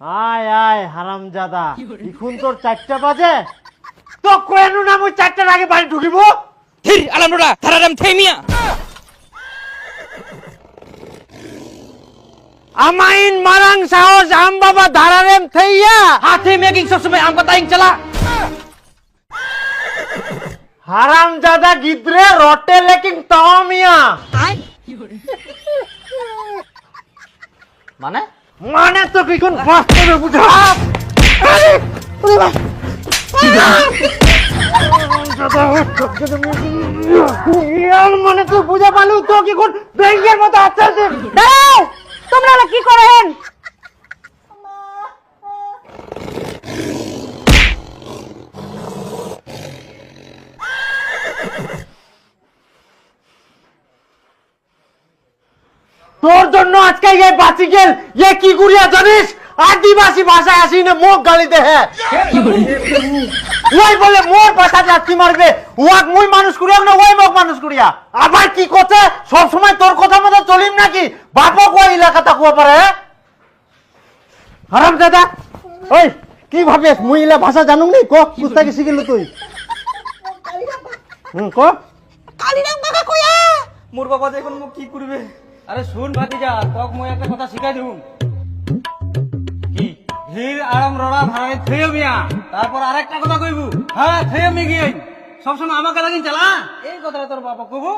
আয় আয় হারামজাদা, এখন তোর 4টা বাজে, তো কেন না আমি 4টার আগে বাড়ি ঢুকিব? থির আলামডা ধারারাম থেমিয়া আমাইন মারাং সাহস আম বাবা ধারারেম থেইয়া হাতে মেকিং সবসময় আমকা তাইং চালা হারামজাদা গিদ্রে রটে লেকিং তামিয়া। মানে মানে তো কিখন বাস্তবে বুঝা। মানে তো বুঝা পালু তো কিখন ব্যাংকের মতো আছে। দাও, তোমরা কি করেন? তোর জন্য আজকে এই বাঁচি গেল, এ কি করিয়া জানিস? আদিবাসী ভাষায় আসি না মুখ গালি দে। হ্যাঁ ওই বলে মোর ভাষা লাঠি মারবে, ওয়াক মুই মানুষ করিয়া না ওই মুখ মানুষ করিয়া। আবার কি করছে সব সময় তোর কথা মতো চলিম নাকি? বাপক ওই এলাকা থাকবো পারে। হারাম দাদা ওই কি ভাবিস মুই ইলা ভাষা জানুম নি? ক কুস্তাকি শিখিলু তুই? ক কালিরাম কাকা কইয়া মোর বাবা দেখুন মোক কি করবে। আরে শুন ভাতিজা, তক মই একটা কথা শিখাই দেব। কি ধীর আরাম রড়া ধারে থেয় মিয়া, তারপর আরেকটা কথা কইবু। হ্যাঁ থেয় মি গিয়ে সবসময় আমাকে লাগিন চালা, এই কথাটা তোর বাবা কইবো।